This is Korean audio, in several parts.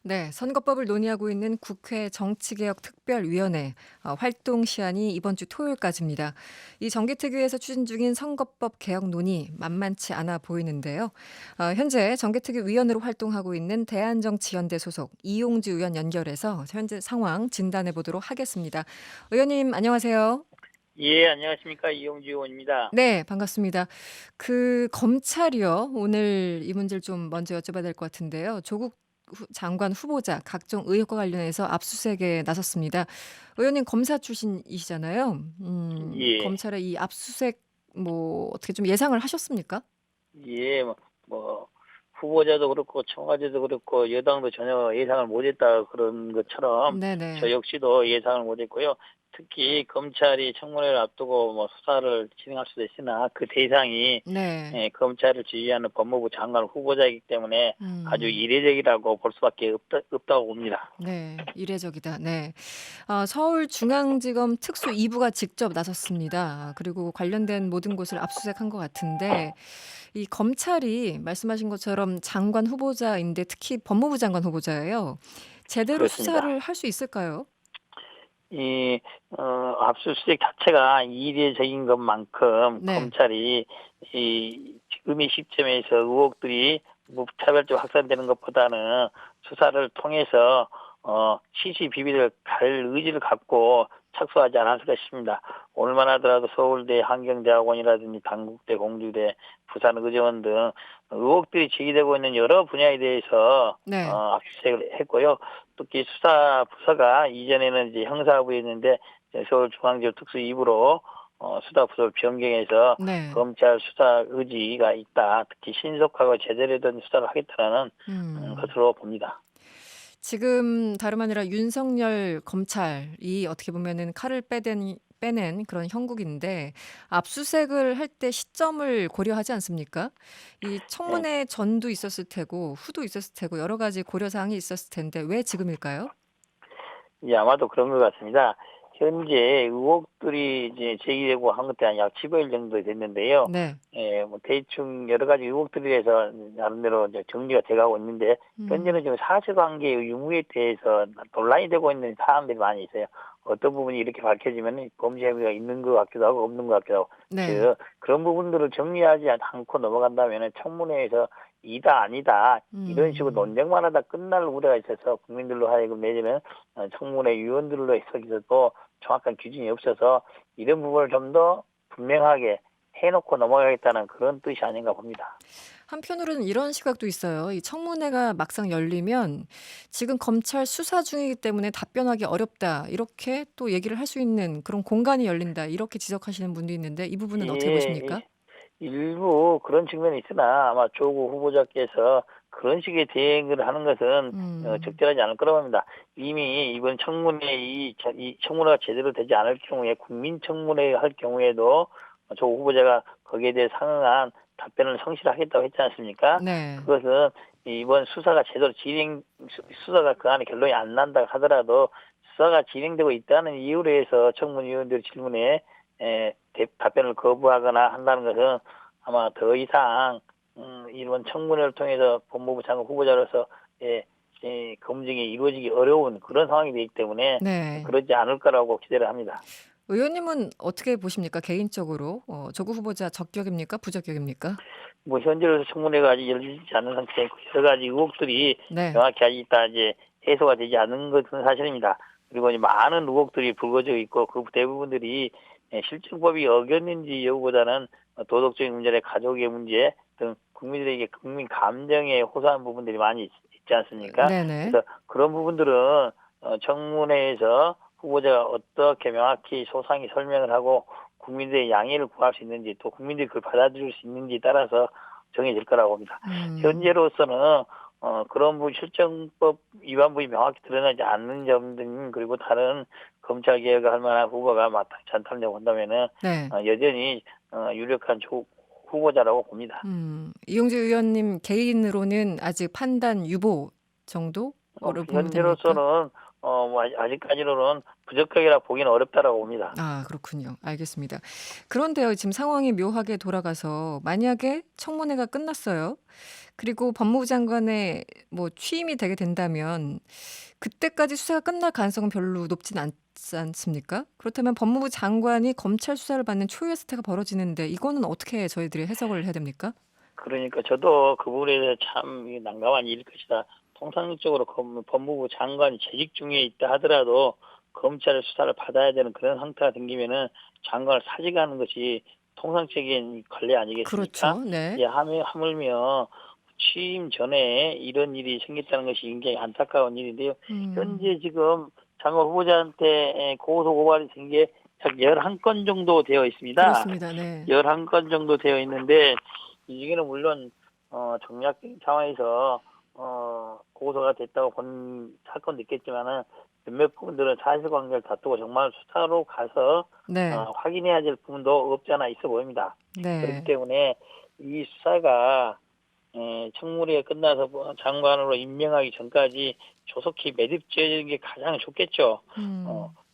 네, 선거법을 논의하고 있는 국회 정치개혁특별위원회 활동 시한이 이번 주 토요일까지입니다. 이 정개특위에서 추진 중인 선거법 개혁 논의 만만치 않아 보이는데요. 현재 정개특위 위원으로 활동하고 있는 대한정치연대 소속 이용주 의원 연결해서 현재 상황 진단해 보도록 하겠습니다. 의원님 안녕하세요. 예, 안녕하십니까. 이용주 의원입니다. 네, 반갑습니다. 검찰이요. 오늘 이 문제를 좀 먼저 여쭤봐야 될 것 같은데요. 조국 장관 후보자 각종 의혹과 관련해서 압수수색에 나섰습니다. 의원님 검사 출신이시잖아요. 예, 검찰의 이 압수수색 뭐 어떻게 좀 예상을 하셨습니까? 예, 뭐, 후보자도 그렇고, 청와대도 그렇고, 여당도 전혀 예상을 못했다 그런 것처럼, 저 네네. 역시도 예상을 못했고요. 특히 검찰이 청문회를 앞두고 뭐 수사를 진행할 수도 있으나 그 대상이 네. 검찰을 지휘하는 법무부 장관 후보자이기 때문에 아주 음. 이례적이라고 볼 수밖에 없다고 봅니다. 네, 이례적이다. 네. 서울중앙지검 특수 2부가 직접 나섰습니다. 그리고 관련된 모든 곳을 압수수색한 것 같은데, 이 검찰이 말씀하신 것처럼 장관 후보자인데 특히 법무부 장관 후보자예요. 제대로 그렇습니다. 수사를 할 수 있을까요? 이, 압수수색 자체가 이례적인 것만큼 네. 검찰이 지금의 시점에서 의혹들이 무차별적으로 확산되는 것보다는 수사를 통해서, 시시 비비를 갈 의지를 갖고 착수하지 않았을까 싶습니다. 오늘만 하더라도 서울대 환경대학원이라든지 단국대, 공주대, 부산의정원 등 의혹들이 제기되고 있는 여러 분야에 대해서 네. 압수수색을 했고요. 특히 수사 부서가 이전에는 이제 형사부였는데 서울중앙지검 특수 2부로 수사 부서를 변경해서 네. 검찰 수사 의지가 있다. 특히 신속하고 제대로 된 수사를 하겠다라는 음. 것으로 봅니다. 지금 다름 아니라 윤석열 검찰이 어떻게 보면은 칼을 빼낸 그런 형국인데 압수수색을 할 때 시점을 고려하지 않습니까? 이 예, 청문회 전도 있었을 테고 후도 있었을 테고 여러 가지 고려 사항이 있었을 텐데 왜 지금일까요? 아마도 그런 것 같습니다. 현재 의혹들이 이제 제기되고 한 것도 한 약 15일 정도 됐는데요. 네. 뭐 대충 여러 가지 의혹들에 대해서 나름대로 이제 정리가 돼가고 있는데 현재는 음. 지금 사실관계의 유무에 대해서 논란이 되고 있는 사람들이 많이 있어요. 어떤 부분이 이렇게 밝혀지면 범죄 혐의가 있는 것 같기도 하고 없는 것 같기도 하고 네. 즉 그런 부분들을 정리하지 않고 넘어간다면 청문회에서 이다 아니다 이런 식으로 음. 논쟁만 하다 끝날 우려가 있어서 국민들로 하여금 내지는 청문회 위원들로 해서도 정확한 기준이 없어서 이런 부분을 좀 더 분명하게 해놓고 넘어가겠다는 그런 뜻이 아닌가 봅니다. 한편으로는 이런 시각도 있어요. 이 청문회가 막상 열리면 지금 검찰 수사 중이기 때문에 답변하기 어렵다. 이렇게 또 얘기를 할 수 있는 그런 공간이 열린다. 이렇게 지적하시는 분도 있는데 이 부분은 어떻게 예, 보십니까? 일부 그런 측면이 있으나 아마 조국 후보자께서 그런 식의 대응을 하는 것은 음. 적절하지 않을 거라고 합니다. 이미 이번 청문회 이 청문회가 제대로 되지 않을 경우에 국민청문회 할 경우에도 조국 후보자가 거기에 대해 상응한 답변을 성실하겠다고 했지 않습니까? 네. 그것은 이번 수사가 제대로 수사가 그 안에 결론이 안 난다 하더라도 수사가 진행되고 있다는 이유로 해서 청문위원들 질문에 답변을 거부하거나 한다는 것은 아마 더 이상 이번 청문회를 통해서 법무부 장관 후보자로서 예, 검증이 이루어지기 어려운 그런 상황이 되기 때문에 네. 그러지 않을 거라고 기대를 합니다. 의원님은 어떻게 보십니까? 개인적으로 조국 후보자 적격입니까? 부적격입니까? 뭐 현재로서 청문회가 아직 열리지 않은 상태이고 여러 가지 의혹들이 네. 명확히 아직 다 이제 해소가 되지 않은 것은 사실입니다. 그리고 이제 많은 의혹들이 불거져 있고 그 대부분들이 실정법이 어겼는지 여부보다는 도덕적인 문제나 가족의 문제 등 국민들에게 국민 감정에 호소한 부분들이 많이 있지 않습니까? 네네. 그래서 그런 부분들은 청문회에서 후보자가 어떻게 명확히 소상히 설명을 하고 국민들의 양해를 구할 수 있는지 또 국민들이 그걸 받아들일 수 있는지에 따라서 정해질 거라고 봅니다. 음. 현재로서는 그런 부분 실정법 위반 부분이 명확히 드러나지 않는 점 등 그리고 다른 검찰 개혁을 할 만한 후보가 마땅치 않다고 본다면은 네. 여전히 유력한 후보자라고 봅니다. 이용주 의원님 개인으로는 아직 판단 유보 정도로 보면 됩니까? 현재로서는 뭐 아직까지로는 부적격이라 보기는 어렵다라고 봅니다. 아 그렇군요. 알겠습니다. 그런데요 지금 상황이 묘하게 돌아가서 만약에 청문회가 끝났어요. 그리고 법무부 장관의 뭐 취임이 되게 된다면 그때까지 수사가 끝날 가능성은 별로 높진 않지 않습니까? 그렇다면 법무부 장관이 검찰 수사를 받는 초유의 사태가 벌어지는데 이거는 어떻게 저희들이 해석을 해야 됩니까? 그러니까 저도 그 부분에 대해서 참 이게 난감한 일일 것이다. 통상적으로 법무부 장관이 재직 중에 있다 하더라도 검찰의 수사를 받아야 되는 그런 상태가 생기면은 장관을 사직하는 것이 통상적인 관례 아니겠습니까? 그렇죠. 네. 예, 하물며 취임 전에 이런 일이 생겼다는 것이 굉장히 안타까운 일인데요. 음. 현재 지금 장관 후보자한테 고소 고발이 된 게 약 11건 정도 되어 있습니다. 그렇습니다. 네. 11건 정도 되어 있는데 이 중에는 물론 정략적인 상황에서 고소가 됐다고 본 사건도 있겠지만은 몇몇 부분들은 사실관계를 다투고 정말 수사로 가서 네. 확인해야 될 부분도 없지 않아 있어 보입니다. 그렇기 네. 때문에 이 수사가 청문회가 끝나서 장관으로 임명하기 전까지 조속히 매듭지어지는 게 가장 좋겠죠. 음.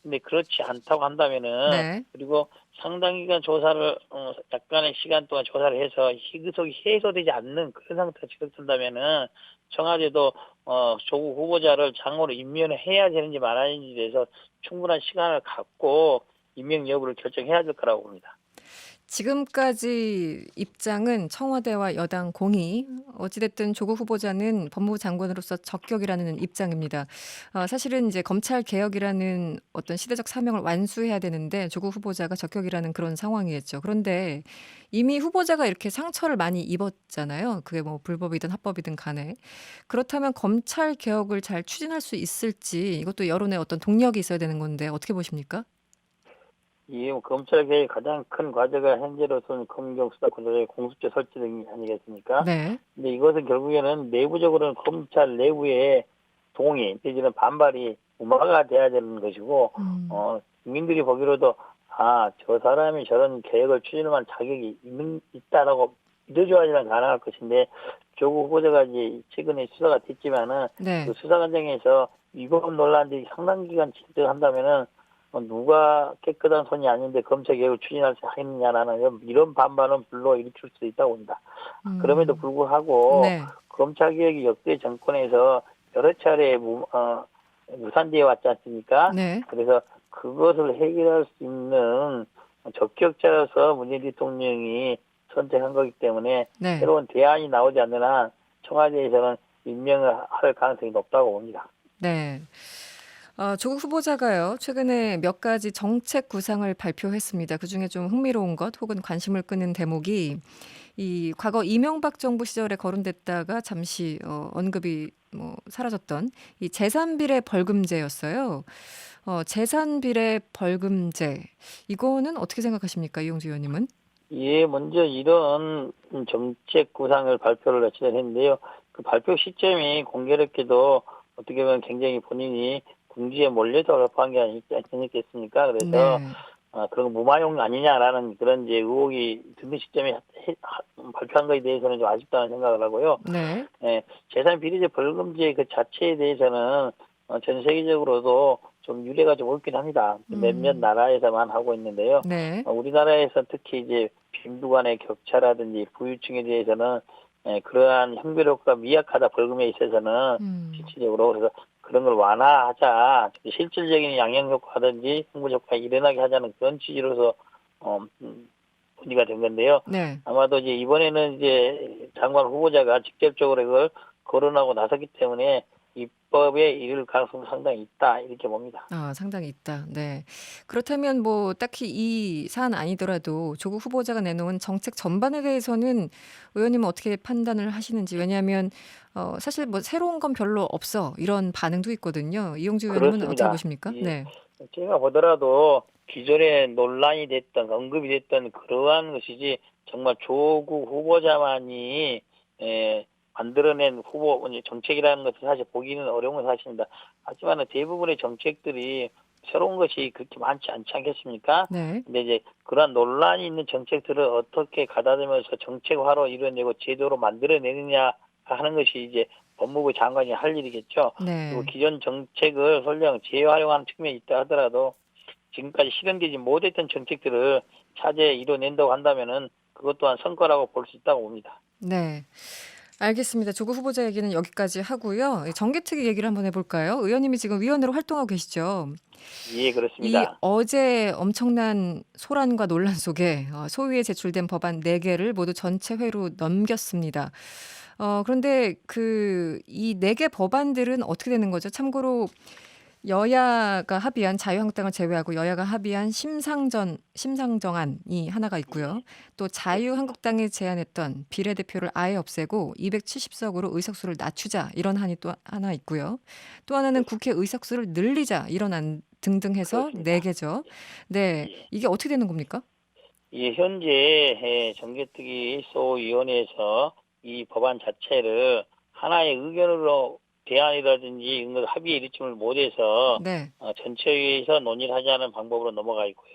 근데 그렇지 않다고 한다면은 네. 그리고 상당 기간 조사를 약간의 시간 동안 조사를 해서 희그속이 해소되지 않는 그런 상태가 지속된다면은 청와대도 조국 후보자를 장관으로 임명해야 되는지 말아야 되는지에 대해서 충분한 시간을 갖고 임명 여부를 결정해야 될 거라고 봅니다. 지금까지 입장은 청와대와 여당 공히 어찌됐든 조국 후보자는 법무부 장관으로서 적격이라는 입장입니다. 사실은 이제 검찰 개혁이라는 어떤 시대적 사명을 완수해야 되는데 조국 후보자가 적격이라는 그런 상황이겠죠. 그런데 이미 후보자가 이렇게 상처를 많이 입었잖아요. 그게 뭐 불법이든 합법이든 간에. 그렇다면 검찰 개혁을 잘 추진할 수 있을지 이것도 여론의 어떤 동력이 있어야 되는 건데 어떻게 보십니까? 이 검찰 개혁의 가장 큰 과제가 현재로서는 검경 수사 권력의 공수처 설치 등이 아니겠습니까? 네. 근데 이것은 결국에는 내부적으로는 검찰 내부의 동의 내지는 반발이 무마가 돼야 되는 것이고, 음. 국민들이 보기로도 저 사람이 저런 개혁을 추진할 자격이 있다라고 믿어줘야지만 가능할 것인데, 조국 후보자가 이제 최근에 수사가 됐지만은 네. 그 수사 과정에서 위법 논란들이 상당 기간 진행한다면은 누가 깨끗한 손이 아닌데 검찰 개혁을 추진할 수 있느냐라는 이런 반발은 불러일으킬 수 있다고 봅니다. 그럼에도 음. 불구하고 네. 검찰 개혁이 역대 정권에서 여러 차례 무산되어 왔지 않습니까? 네. 그래서 그것을 해결할 수 있는 적격자로서 문재인 대통령이 선택한 거기 때문에 네. 새로운 대안이 나오지 않는 한 청와대에서는 임명을 할 가능성이 높다고 봅니다. 네. 조국 후보자가요, 최근에 몇 가지 정책 구상을 발표했습니다. 그중에 좀 흥미로운 것 혹은 관심을 끄는 대목이 이 과거 이명박 정부 시절에 거론됐다가 잠시 언급이 뭐 사라졌던 이 재산비례 벌금제였어요. 재산비례 벌금제 이거는 어떻게 생각하십니까, 이용주 의원님은? 예, 먼저 이런 정책 구상을 발표를 했는데요. 그 발표 시점이 공교롭게도 어떻게 보면 굉장히 본인이 궁지에 몰려서 발표한 게 아니겠습니까? 그래서 네. 그런 거 무마용 아니냐라는 그런 이제 의혹이 드는 시점에 발표한 것에 대해서는 좀 아쉽다는 생각을 하고요. 네. 예, 재산 비리제 벌금제 그 자체에 대해서는 전 세계적으로도 좀 유례가 좀 없긴 합니다. 몇몇 음. 나라에서만 하고 있는데요. 네. 우리나라에서 특히 이제 빈부 간의 격차라든지 부유층에 대해서는 그러한 형벌효과가 미약하다 벌금에 있어서는 음. 실질적으로 그래서 그런 걸 완화하자 실질적인 양형효과든지 형벌효과가 일어나게 하자는 그런 취지로서 논의가 된 건데요. 네. 아마도 이제 이번에는 이제 장관 후보자가 직접적으로 이걸 거론하고 나섰기 때문에 입법에 이를 가능성이 상당히 있다 이렇게 봅니다. 상당히 있다. 네. 그렇다면 뭐 딱히 이 사안 아니더라도 조국 후보자가 내놓은 정책 전반에 대해서는 의원님은 어떻게 판단을 하시는지. 왜냐하면 사실 뭐 새로운 건 별로 없어. 이런 반응도 있거든요. 이용주 의원님은 어떻게 그렇습니다. 보십니까? 예, 네. 제가 보더라도 기존에 논란이 됐던 언급이 됐던 그러한 것이지 정말 조국 후보자만이 만들어낸 후보 정책이라는 것을 사실 보기는 어려운 건 사실입니다. 하지만 대부분의 정책들이 새로운 것이 그렇게 많지 않지 않겠습니까? 네. 근데 이제 그러한 논란이 있는 정책들을 어떻게 가다듬어서 정책화로 이뤄내고 제도로 만들어내느냐 하는 것이 이제 법무부 장관이 할 일이겠죠. 그리고 네. 기존 정책을 설령 재활용하는 측면이 있다 하더라도 지금까지 실현되지 못했던 정책들을 차제에 이뤄낸다고 한다면은 그것 또한 성과라고 볼 수 있다고 봅니다. 네. 알겠습니다. 조국 후보자 얘기는 여기까지 하고요. 정개특위 얘기를 한번 해볼까요? 의원님이 지금 위원으로 활동하고 계시죠. 예, 이 그렇습니다. 어제 엄청난 소란과 논란 속에 소위에 제출된 법안 4개를 모두 전체 회로 넘겼습니다. 그런데 이 4개 법안들은 어떻게 되는 거죠? 참고로 여야가 합의한 자유한국당을 제외하고 여야가 합의한 심상정안이 하나가 있고요. 또 그렇습니다. 자유한국당이 제안했던 비례대표를 아예 없애고 270석으로 의석수를 낮추자 이런 안이 또 하나 있고요. 또 하나는 국회 그렇습니다. 의석수를 늘리자 이런 안 등등 해서 그렇습니다. 4개죠. 네, 예. 이게 어떻게 되는 겁니까? 현재 정개특위 소위원회에서 이 법안 자체를 하나의 의견으로 대안이라든지 이런 걸 합의에 이르지를 못해서 네, 전체회의에서 논의를 하자는 방법으로 넘어가 있고요.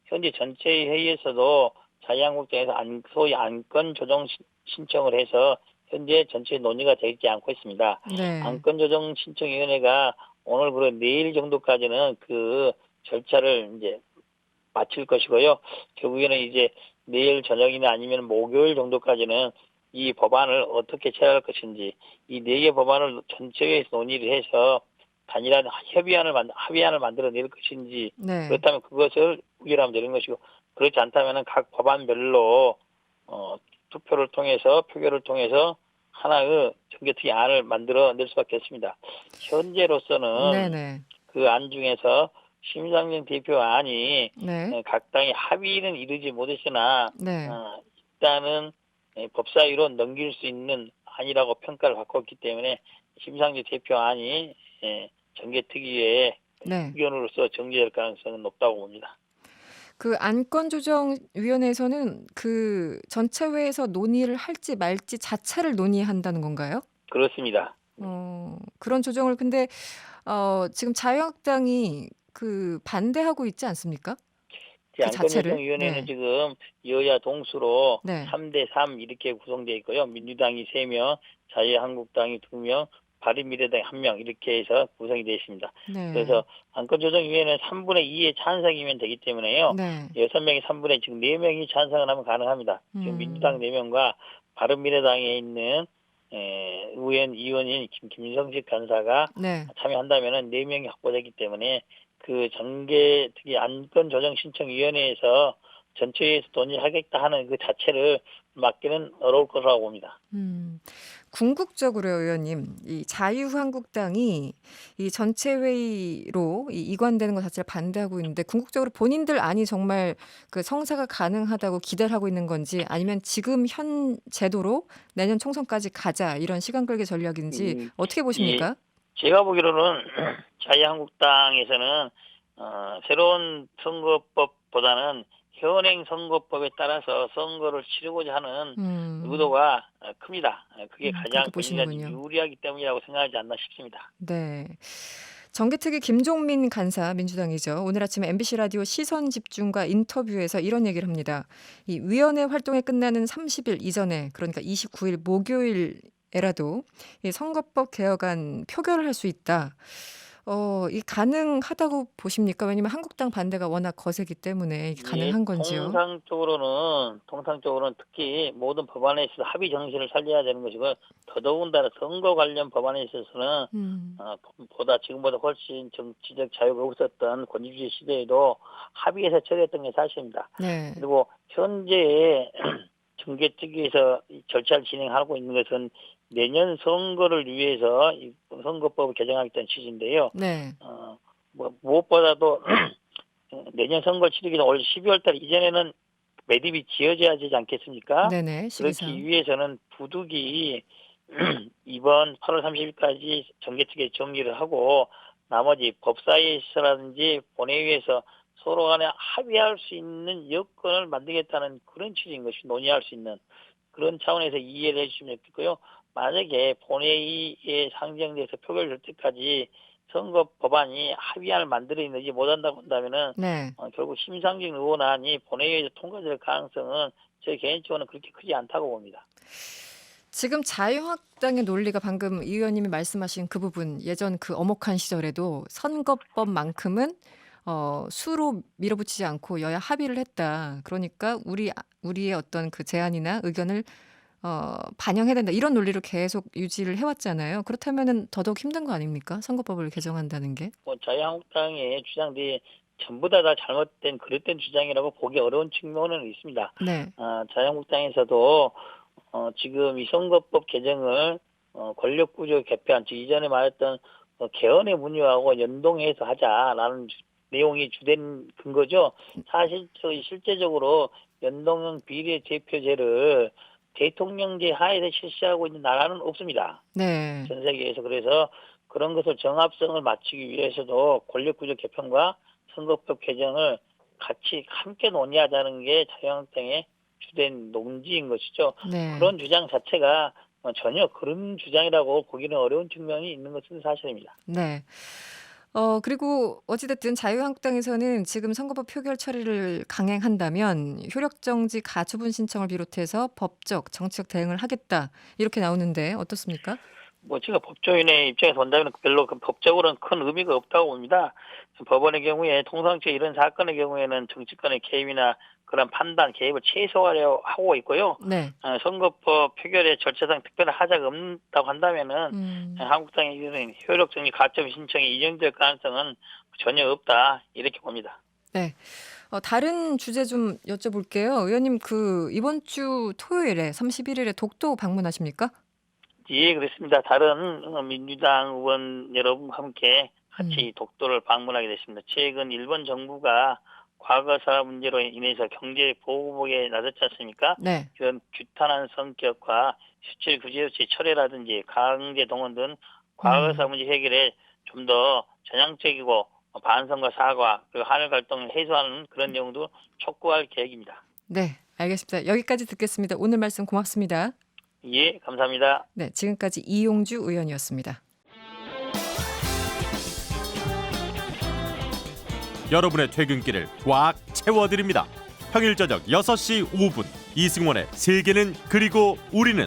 현재 전체회의에서도 자유한국당에서 소위 안건 조정 신청을 해서 현재 전체 논의가 되지 않고 있습니다. 네, 안건 조정 신청위원회가 오늘 그리고 내일 정도까지는 그 절차를 이제 마칠 것이고요. 결국에는 이제 내일 저녁이나 아니면 목요일 정도까지는 이 법안을 어떻게 처리할 것인지 이 4개 법안을 전체회에서 논의를 해서 단일한 합의안을 만들어낼 것인지 네. 그렇다면 그것을 의결하면 되는 것이고 그렇지 않다면 각 법안별로 투표를 통해서 표결을 통해서 하나의 정개특위 안을 만들어낼 수밖에 없습니다. 현재로서는 네네. 그 안 중에서 심상정 대표 안이 네. 각 당이 합의는 이르지 못했으나 네. 일단은 법사위로 넘길 수 있는 안이라고 평가를 받고 있기 때문에 심상정 대표 안이 정개특위의 네. 의견으로서 정리될 가능성은 높다고 봅니다. 그 안건조정위원회에서는 그 전체회에서 논의를 할지 말지 자체를 논의한다는 건가요? 그렇습니다. 그런 조정을 근데 지금 자유한국당이 반대하고 있지 않습니까? 그 자체를? 안건조정위원회는 네. 지금 여야 동수로 네. 3대3 이렇게 구성되어 있고요. 민주당이 3명, 자유한국당이 2명, 바른미래당이 1명 이렇게 해서 구성이 되어 있습니다. 네. 그래서 안건조정위원회는 3분의 2의 찬성이면 되기 때문에요. 네. 6명이 3분의 지금 4명이 찬성을 하면 가능합니다. 지금 민주당 음. 4명과 바른미래당에 있는 의원인 김성식 간사가 네. 참여한다면은 4명이 확보되기 때문에 그 정개특위 안건조정신청위원회에서 전체회에서 논의하겠다 하는 그 자체를 막기는 어려울 거라고 봅니다. 음. 궁극적으로요, 의원님. 이 자유한국당이 이 전체 회의로 이관되는 것 자체를 반대하고 있는데 궁극적으로 본인들 안이 정말 그 성사가 가능하다고 기대를 하고 있는 건지 아니면 지금 현 제도로 내년 총선까지 가자 이런 시간 끌기 전략인지 음, 어떻게 이 보십니까? 제가 보기로는 자유한국당에서는 새로운 선거법보다는 현행 선거법에 따라서 선거를 치르고자 하는 음. 의도가 큽니다. 그게 그렇게 가장 본인들한테 보시는군요. 유리하기 때문이라고 생각하지 않나 싶습니다. 네. 정개특위 김종민 간사 민주당이죠. 오늘 아침에 MBC 라디오 시선 집중과 인터뷰에서 이런 얘기를 합니다. 이 위원회 활동이 끝나는 30일 이전에 그러니까 29일 목요일에라도 이 선거법 개혁안 표결을 할 수 있다. 이 가능하다고 보십니까? 왜냐면 한국당 반대가 워낙 거세기 때문에 이게 예, 가능한 건지요? 통상적으로는 특히 모든 법안에 있어서 합의 정신을 살려야 되는 것이고, 더더군다나 선거 관련 법안에 있어서는, 음. 지금보다 훨씬 정치적 자유가 없었던 권위주의 시대에도 합의해서 처리했던 게 사실입니다. 네. 그리고 현재 정개특위에서 이 절차를 진행하고 있는 것은 내년 선거를 위해서 이 선거법을 개정하겠다는 취지인데요. 네. 무엇보다도 내년 선거 치르기 전 올 12월 달 이전에는 매듭이 지어져야 되지 않겠습니까? 네네. 그렇기 시기상. 위해서는 부득이 이번 8월 30일까지 정개특위 정리를 하고 나머지 법사위에서라든지 본회의에서 서로 간에 합의할 수 있는 여건을 만들겠다는 그런 취지인 것이 논의할 수 있는 그런 차원에서 이해를 해주시면 좋겠고요. 만약에 본회의에 상정돼서 표결될 때까지 선거 법안이 합의안을 만들어내지 못한다고 한다면은 네. 결국 심상정 의원안이 본회의에서 통과될 가능성은 제 개인적으로는 그렇게 크지 않다고 봅니다. 지금 자유한국당의 논리가 방금 이 의원님이 말씀하신 그 부분 예전 그 엄혹한 시절에도 선거법만큼은 수로 밀어붙이지 않고 여야 합의를 했다. 그러니까 우리의 어떤 그 제안이나 의견을 반영해야 된다 이런 논리를 계속 유지를 해왔잖아요. 그렇다면은 더더욱 힘든 거 아닙니까? 선거법을 개정한다는 게. 뭐 자유한국당의 주장들이 전부 다 잘못된 그릇된 주장이라고 보기 어려운 측면은 있습니다. 네. 자유한국당에서도 지금 이 선거법 개정을 권력구조 개편, 즉 이전에 말했던 개헌의 문의하고 연동해서 하자라는 내용이 주된 근거죠. 사실 실제적으로 연동형 비례대표제를 대통령제 하에서 실시하고 있는 나라는 없습니다. 네. 전 세계에서. 그래서 그런 것을 정합성을 맞추기 위해서도 권력구조 개편과 선거법 개정을 같이 함께 논의하자는 게 자유한국당의 주된 논지인 것이죠. 네. 그런 주장 자체가 전혀 그런 주장이라고 보기는 어려운 측면이 있는 것은 사실입니다. 네. 그리고 어찌됐든 자유한국당에서는 지금 선거법 표결 처리를 강행한다면 효력정지 가처분 신청을 비롯해서 법적, 정치적 대응을 하겠다 이렇게 나오는데 어떻습니까? 뭐 제가 법조인의 입장에서 본다면 별로 법적으로는 큰 의미가 없다고 봅니다. 법원의 경우에 통상적으로 이런 사건의 경우에는 정치권의 개입이나 그런 판단, 개입을 최소화하려 하고 있고요. 네. 선거법 표결의 절차상 특별한 하자가 없다고 한다면은 한국당의 이런 효력정지 가처분 신청이 인정될 가능성은 전혀 없다 이렇게 봅니다. 네. 다른 주제 좀 여쭤볼게요. 의원님 이번 주 토요일에 31일에 독도 방문하십니까? 예, 그렇습니다. 다른 민주당 의원 여러분과 함께 같이 독도를 방문하게 됐습니다. 최근 일본 정부가 과거사 문제로 인해서 경제 보호복에 나섰지 않습니까? 네. 이런 규탄한 성격과 수출 규제 없이 철회라든지 강제 동원 등 과거사 문제 해결에 좀 더 전향적이고 반성과 사과 그리고 한일 갈등을 해소하는 그런 내용도 촉구할 계획입니다. 네, 알겠습니다. 여기까지 듣겠습니다. 오늘 말씀 고맙습니다. 예, 감사합니다. 네, 지금까지 이용주 의원이었습니다. 여러분의 퇴근길을 꽉 채워드립니다. 평일 저녁 6시 5분 이승원의 세계는 그리고 우리는